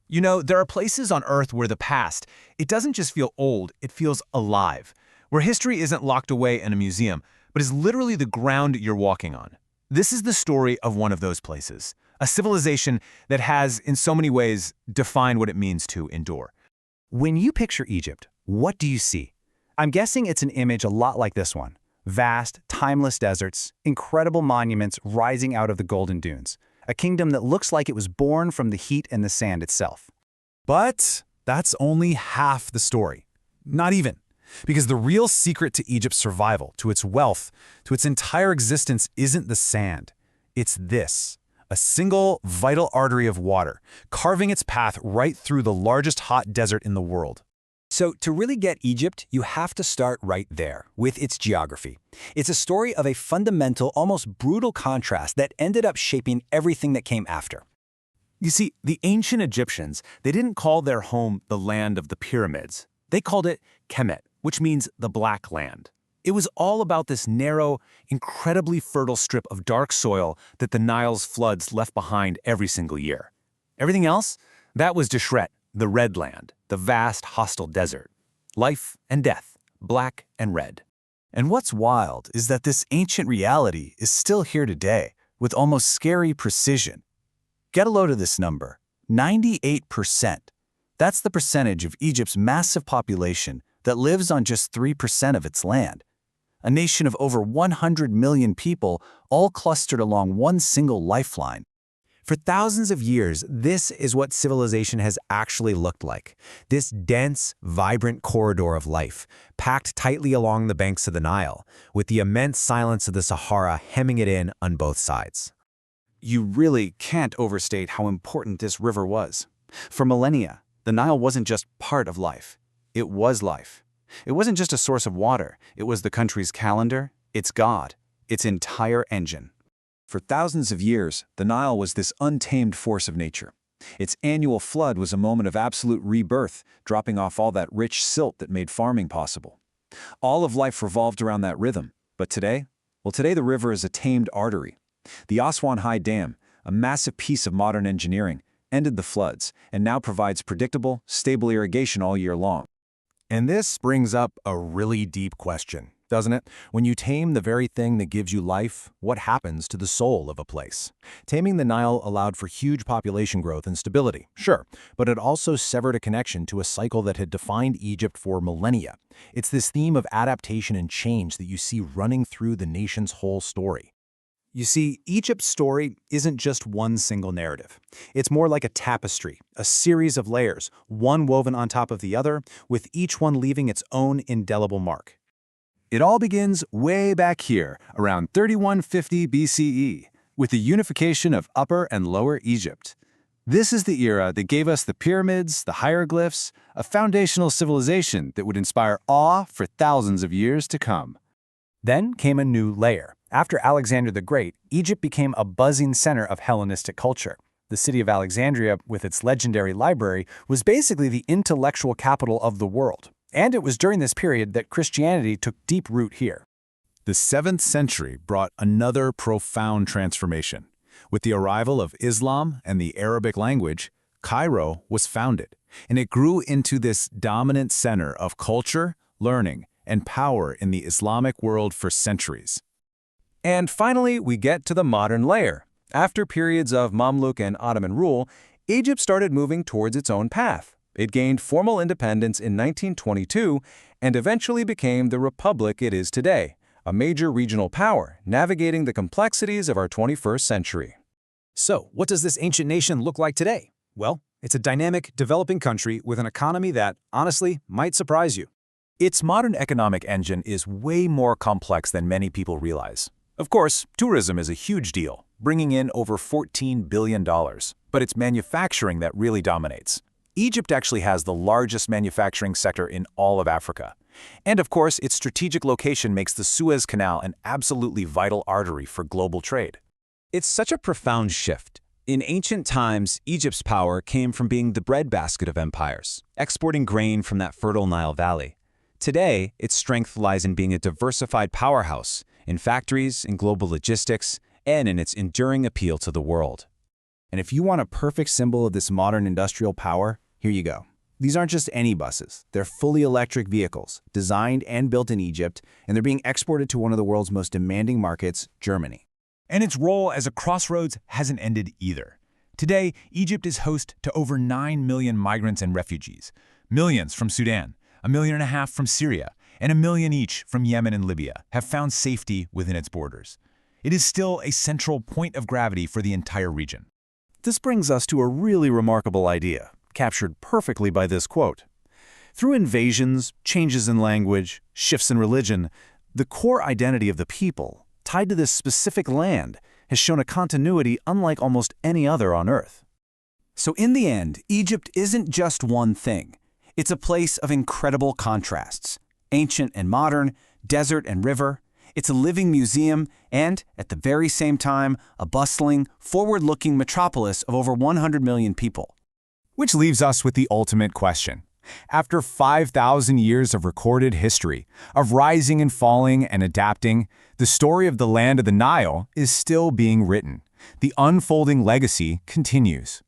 You know, there are places on Earth where the past, it doesn't just feel old, it feels alive. Where history isn't locked away in a museum, but is literally the ground you're walking on. This is the story of one of those places. A civilization that has, in so many ways, defined what it means to endure. When you picture Egypt, what do you see? I'm guessing it's an image a lot like this one. Vast, timeless deserts, incredible monuments rising out of the golden dunes. A kingdom that looks like it was born from the heat and the sand itself. But that's only half the story. Not even. Because the real secret to Egypt's survival, to its wealth, to its entire existence isn't the sand. It's this. A single, vital artery of water, carving its path right through the largest hot desert in the world. So to really get Egypt, you have to start right there, with its geography. It's a story of a fundamental, almost brutal contrast that ended up shaping everything that came after. You see, the ancient Egyptians, they didn't call their home the land of the pyramids. They called it Kemet, which means the Black Land. It was all about this narrow, incredibly fertile strip of dark soil that the Nile's floods left behind every single year. Everything else, that was Deshret, the Red Land, the vast, hostile desert. Life and death, black and red. And what's wild is that this ancient reality is still here today, with almost scary precision. Get a load of this number, 98%. That's the percentage of Egypt's massive population that lives on just 3% of its land. A nation of over 100 million people, all clustered along one single lifeline. For thousands of years, this is what civilization has actually looked like. This dense, vibrant corridor of life, packed tightly along the banks of the Nile, with the immense silence of the Sahara hemming it in on both sides. You really can't overstate how important this river was. For millennia, the Nile wasn't just part of life. It was life. It wasn't just a source of water. It was the country's calendar, its god, its entire engine. For thousands of years, the Nile was this untamed force of nature. Its annual flood was a moment of absolute rebirth, dropping off all that rich silt that made farming possible. All of life revolved around that rhythm. But today? Well, today the river is a tamed artery. The Aswan High Dam, a massive piece of modern engineering, ended the floods and now provides predictable, stable irrigation all year long. And this brings up a really deep question, doesn't it? When you tame the very thing that gives you life, what happens to the soul of a place? Taming the Nile allowed for huge population growth and stability, sure, but it also severed a connection to a cycle that had defined Egypt for millennia. It's this theme of adaptation and change that you see running through the nation's whole story. You see, Egypt's story isn't just one single narrative. It's more like a tapestry, a series of layers, one woven on top of the other, with each one leaving its own indelible mark. It all begins way back here, around 3150 BCE, with the unification of Upper and Lower Egypt. This is the era that gave us the pyramids, the hieroglyphs, a foundational civilization that would inspire awe for thousands of years to come. Then came a new layer. After Alexander the Great, Egypt became a buzzing center of Hellenistic culture. The city of Alexandria, with its legendary library, was basically the intellectual capital of the world. And it was during this period that Christianity took deep root here. The 7th century brought another profound transformation. With the arrival of Islam and the Arabic language, Cairo was founded, and it grew into this dominant center of culture, learning, and power in the Islamic world for centuries. And finally, we get to the modern layer. After periods of Mamluk and Ottoman rule, Egypt started moving towards its own path. It gained formal independence in 1922 and eventually became the republic it is today, a major regional power navigating the complexities of our 21st century. So, what does this ancient nation look like today? Well, it's a dynamic, developing country with an economy that, honestly, might surprise you. Its modern economic engine is way more complex than many people realize. Of course, tourism is a huge deal, bringing in over $14 billion, but it's manufacturing that really dominates. Egypt actually has the largest manufacturing sector in all of Africa. And of course, its strategic location makes the Suez Canal an absolutely vital artery for global trade. It's such a profound shift. In ancient times, Egypt's power came from being the breadbasket of empires, exporting grain from that fertile Nile Valley. Today, its strength lies in being a diversified powerhouse, in factories, in global logistics, and in its enduring appeal to the world. And if you want a perfect symbol of this modern industrial power, here you go. These aren't just any buses. They're fully electric vehicles, designed and built in Egypt, and they're being exported to one of the world's most demanding markets, Germany. And its role as a crossroads hasn't ended either. Today, Egypt is host to over 9 million migrants and refugees. Millions from Sudan, 1.5 million from Syria, and 1 million each from Yemen and Libya have found safety within its borders. It is still a central point of gravity for the entire region. This brings us to a really remarkable idea, captured perfectly by this quote. Through invasions, changes in language, shifts in religion, the core identity of the people, tied to this specific land, has shown a continuity unlike almost any other on Earth. So in the end, Egypt isn't just one thing. It's a place of incredible contrasts. Ancient and modern, desert and river. It's a living museum and, at the very same time, a bustling, forward-looking metropolis of over 100 million people. Which leaves us with the ultimate question. After 5,000 years of recorded history, of rising and falling and adapting, the story of the land of the Nile is still being written. The unfolding legacy continues.